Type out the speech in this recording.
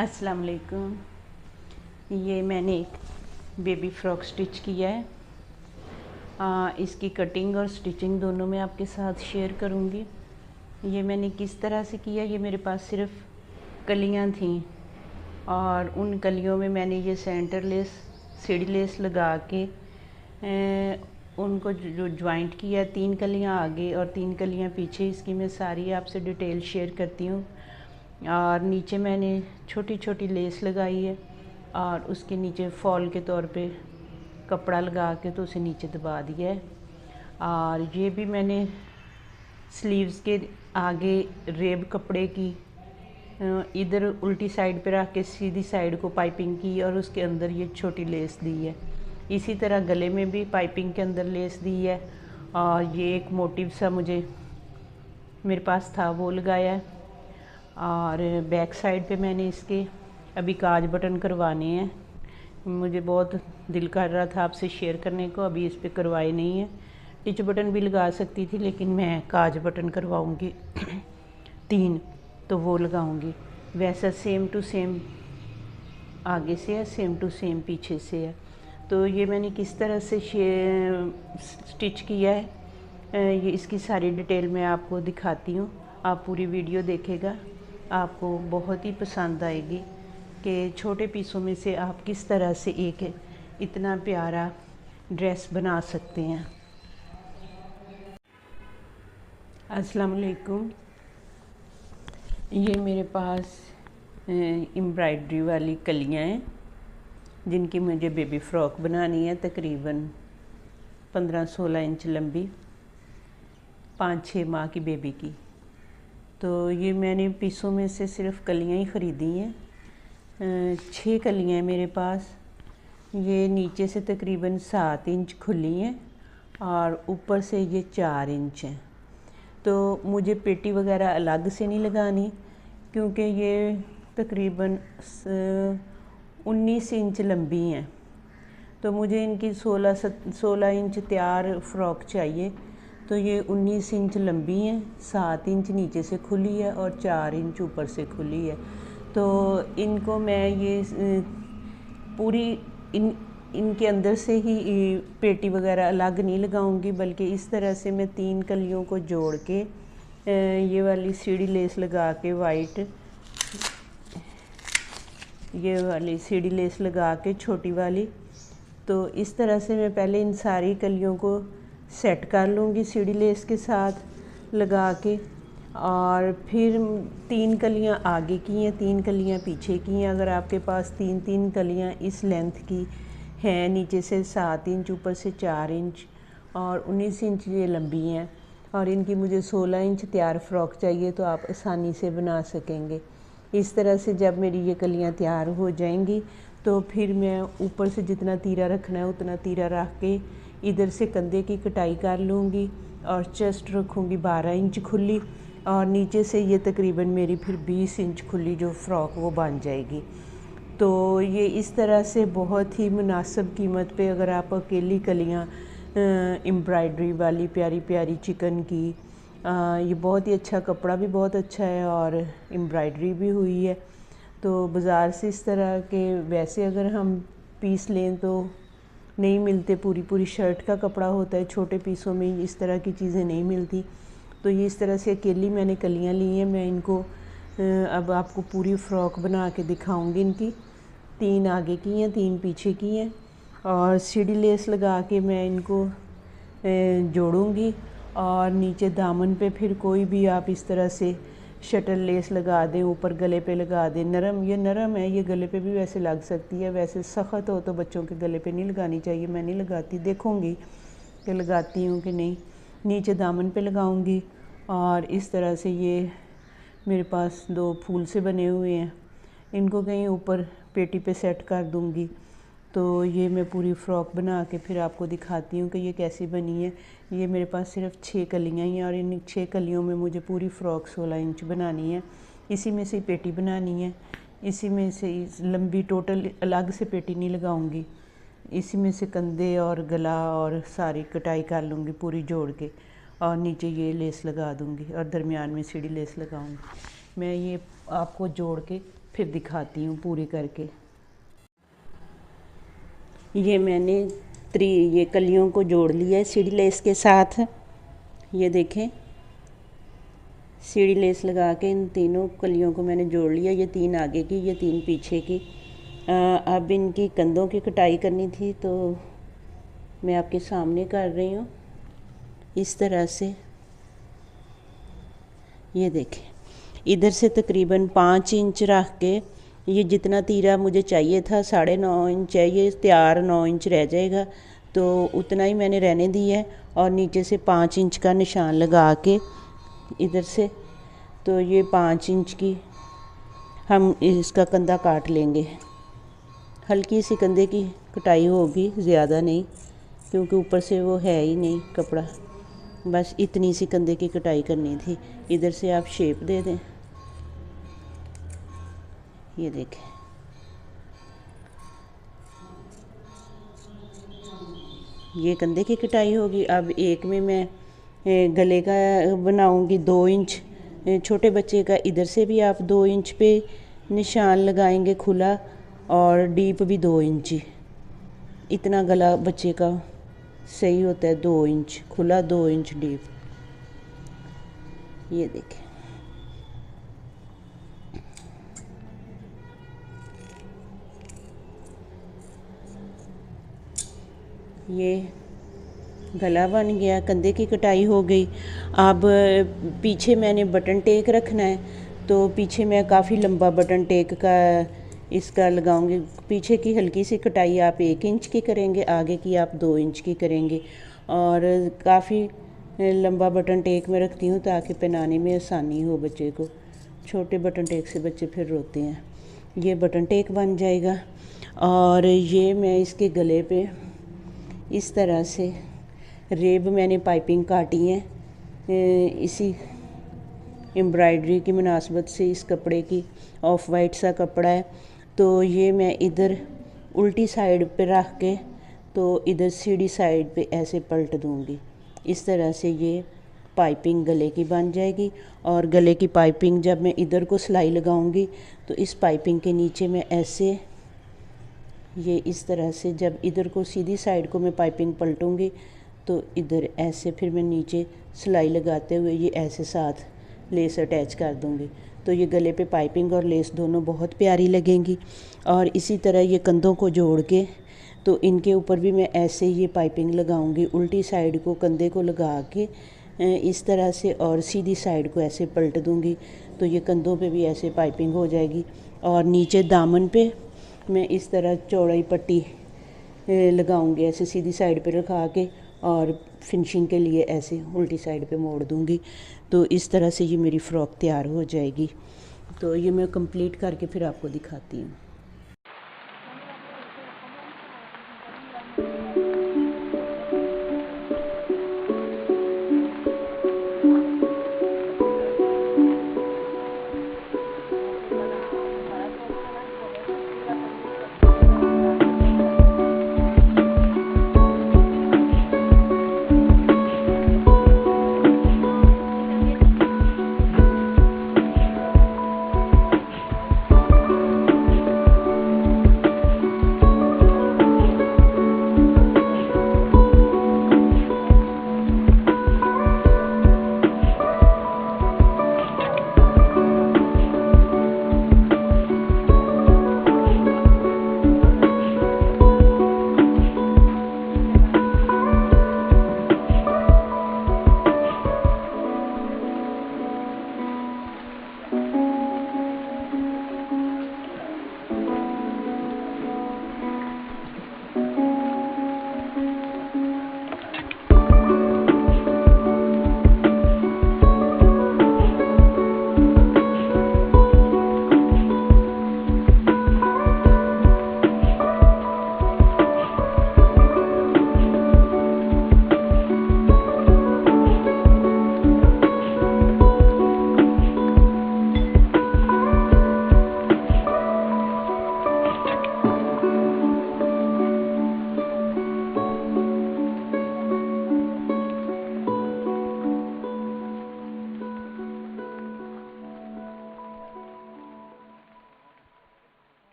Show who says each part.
Speaker 1: अस्सलाम वालेकुम। ये मैंने एक बेबी फ़्रॉक स्टिच किया है। इसकी कटिंग और स्टिचिंग दोनों मैं आपके साथ शेयर करूँगी। ये मैंने किस तरह से किया, ये मेरे पास सिर्फ कलियाँ थीं और उन कलियों में मैंने ये सेंटर लेस, सीढ़ी लेस लगा के उनको जो जॉइंट किया, 3 कलियाँ आगे और 3 कलियाँ पीछे। इसकी मैं सारी आपसे डिटेल शेयर करती हूँ। और नीचे मैंने छोटी छोटी लेस लगाई है और उसके नीचे फॉल के तौर पे कपड़ा लगा के तो उसे नीचे दबा दिया है। और ये भी मैंने स्लीव्स के आगे रेब कपड़े की इधर उल्टी साइड पे रख के सीधी साइड को पाइपिंग की और उसके अंदर ये छोटी लेस दी है। इसी तरह गले में भी पाइपिंग के अंदर लेस दी है और ये एक मोटिव सा मुझे मेरे पास था वो लगाया है। और बैक साइड पे मैंने इसके अभी काज बटन करवाने हैं। मुझे बहुत दिल कर रहा था आपसे शेयर करने को, अभी इस पे करवाए नहीं है। टिच बटन भी लगा सकती थी लेकिन मैं काज बटन करवाऊंगी 3, तो वो लगाऊंगी। वैसा सेम टू सेम आगे से है, सेम टू सेम पीछे से है। तो ये मैंने किस तरह से स्टिच किया है, ये इसकी सारी डिटेल मैं आपको दिखाती हूँ। आप पूरी वीडियो देखेगा, आपको बहुत ही पसंद आएगी कि छोटे पीसों में से आप किस तरह से एक इतना प्यारा ड्रेस बना सकते हैं। अस्सलाम वालेकुम। ये मेरे पास एम्ब्रॉयडरी वाली कलियां हैं जिनकी मुझे बेबी फ़्रॉक बनानी है, तकरीबन 15-16 इंच लंबी, 5-6 माह की बेबी की। तो ये मैंने पीसों में से सिर्फ कलियां ही ख़रीदी हैं। 6 कलियां हैं मेरे पास। ये नीचे से तकरीबन 7 इंच खुली हैं और ऊपर से ये 4 इंच हैं। तो मुझे पेटी वगैरह अलग से नहीं लगानी क्योंकि ये तकरीबन 19 इंच लंबी हैं। तो मुझे इनकी 16 इंच तैयार फ़्रॉक चाहिए। तो ये 19 इंच लंबी हैं, 7 इंच नीचे से खुली है और 4 इंच ऊपर से खुली है। तो इनको मैं ये पूरी इनके अंदर से ही पेटी वगैरह अलग नहीं लगाऊंगी, बल्कि इस तरह से मैं 3 कलियों को जोड़ के ये वाली सीढ़ी लेस लगा के ये वाली सीढ़ी लेस लगा के छोटी वाली, तो इस तरह से मैं पहले इन सारी कलियों को सेट कर लूँगी सीढ़ी लेस के साथ लगा के। और फिर 3 कलियाँ आगे की हैं, 3 कलियाँ पीछे की हैं। अगर आपके पास 3-3 कलियाँ इस लेंथ की हैं, नीचे से 7 इंच ऊपर से 4 इंच और 19 इंच ये लंबी हैं और इनकी मुझे 16 इंच तैयार फ़्रॉक चाहिए, तो आप आसानी से बना सकेंगे। इस तरह से जब मेरी ये कलियाँ तैयार हो जाएंगी तो फिर मैं ऊपर से जितना तीरा रखना है उतना तीरा रख के इधर से कंधे की कटाई कर लूँगी और चेस्ट रखूँगी 12 इंच खुली और नीचे से ये तकरीबन मेरी फिर 20 इंच खुली जो फ़्रॉक वो बन जाएगी। तो ये इस तरह से बहुत ही मुनासिब कीमत पे अगर आप अकेली कलियाँ एम्ब्रॉयडरी वाली प्यारी प्यारी चिकन की, ये बहुत ही अच्छा, कपड़ा भी बहुत अच्छा है और एम्ब्रॉयडरी भी हुई है। तो बाज़ार से इस तरह के वैसे अगर हम पीस लें तो नहीं मिलते, पूरी पूरी शर्ट का कपड़ा होता है, छोटे पीसों में इस तरह की चीज़ें नहीं मिलती। तो ये इस तरह से अकेली मैंने कलियां ली हैं। मैं इनको अब आपको पूरी फ़्रॉक बना के दिखाऊंगी। इनकी 3 आगे की हैं, 3 पीछे की हैं और सीढ़ी लेस लगा के मैं इनको जोड़ूंगी और नीचे दामन पे फिर कोई भी आप इस तरह से शटल लेस लगा दें, ऊपर गले पे लगा दें। ये नरम है, ये गले पे भी वैसे लग सकती है। वैसे सख्त हो तो बच्चों के गले पे नहीं लगानी चाहिए, मैं नहीं लगाती, देखूंगी कि लगाती हूँ कि नहीं। नीचे दामन पे लगाऊंगी और इस तरह से ये मेरे पास 2 फूल से बने हुए हैं, इनको कहीं ऊपर पेटी पे सेट कर दूँगी। तो ये मैं पूरी फ़्रॉक बना के फिर आपको दिखाती हूँ कि ये कैसी बनी है। ये मेरे पास सिर्फ 6 कलियाँ ही हैं और इन 6 कलियों में मुझे पूरी फ़्रॉक 16 इंच बनानी है। इसी में से पेटी बनानी है, इसी में से लंबी टोटल अलग से पेटी नहीं लगाऊंगी, इसी में से कंधे और गला और सारी कटाई कर लूँगी पूरी जोड़ के और नीचे ये लेस लगा दूँगी और दरमियान में सीढ़ी लेस लगाऊँगी। मैं ये आपको जोड़ के फिर दिखाती हूँ पूरी करके। ये मैंने ये कलियों को जोड़ लिया है सीढ़ी लेस के साथ। ये देखें, सीढ़ी लेस लगा के इन तीनों कलियों को मैंने जोड़ लिया। ये 3 आगे की, ये 3 पीछे की। अब इनकी कंधों की कटाई करनी थी तो मैं आपके सामने कर रही हूँ इस तरह से। ये देखें, इधर से तकरीबन 5 इंच रख के, ये जितना तीरा मुझे चाहिए था 9.5 इंच है, ये तैयार 9 इंच रह जाएगा, तो उतना ही मैंने रहने दिया है। और नीचे से 5 इंच का निशान लगा के इधर से, तो ये 5 इंच की हम इसका कंधा काट लेंगे। हल्की सी कंधे की कटाई होगी, ज़्यादा नहीं, क्योंकि ऊपर से वो है ही नहीं कपड़ा। बस इतनी सी कंधे की कटाई करनी थी। इधर से आप शेप दे दें। ये देखें, ये कंधे की कटाई होगी। अब एक में मैं गले का बनाऊंगी 2 इंच छोटे बच्चे का। इधर से भी आप 2 इंच पे निशान लगाएंगे खुला, और डीप भी 2 इंच। इतना गला बच्चे का सही होता है, 2 इंच खुला, 2 इंच डीप। ये देखें, ये गला बन गया, कंधे की कटाई हो गई। अब पीछे मैंने बटन टेक रखना है, तो पीछे मैं काफ़ी लंबा बटन टेक का इसका लगाऊंगी। पीछे की हल्की सी कटाई आप 1 इंच की करेंगे, आगे की आप 2 इंच की करेंगे। और काफ़ी लंबा बटन टेक में रखती हूँ ताकि पहनाने में आसानी हो बच्चे को। छोटे बटन टेक से बच्चे फिर रोते हैं। ये बटन टेक बन जाएगा। और ये मैं इसके गले पे इस तरह से रेब मैंने पाइपिंग काटी है, इसी एम्ब्रॉयडरी की मुनासबत से। इस कपड़े की ऑफ वाइट सा कपड़ा है, तो ये मैं इधर उल्टी साइड पे रख के, तो इधर सीधी साइड पे ऐसे पलट दूंगी। इस तरह से ये पाइपिंग गले की बन जाएगी। और गले की पाइपिंग जब मैं इधर को सिलाई लगाऊंगी, तो इस पाइपिंग के नीचे मैं ऐसे, ये इस तरह से, जब इधर को सीधी साइड को मैं पाइपिंग पलटूंगी, तो इधर ऐसे फिर मैं नीचे सिलाई लगाते हुए ये ऐसे साथ लेस अटैच कर दूंगी। तो ये गले पे पाइपिंग और लेस दोनों बहुत प्यारी लगेंगी। और इसी तरह ये कंधों को जोड़ के, तो इनके ऊपर भी मैं ऐसे ये पाइपिंग लगाऊंगी। उल्टी साइड को कंधे को लगा के इस तरह से, और सीधी साइड को ऐसे पलट दूंगी, तो ये कंधों पे भी ऐसे पाइपिंग हो जाएगी। और नीचे दामन पे मैं इस तरह चौड़ाई पट्टी लगाऊंगी, ऐसे सीधी साइड पे रखा के, और फिनिशिंग के लिए ऐसे उल्टी साइड पे मोड़ दूंगी। तो इस तरह से ये मेरी फ़्रॉक तैयार हो जाएगी। तो ये मैं कंप्लीट करके फिर आपको दिखाती हूँ।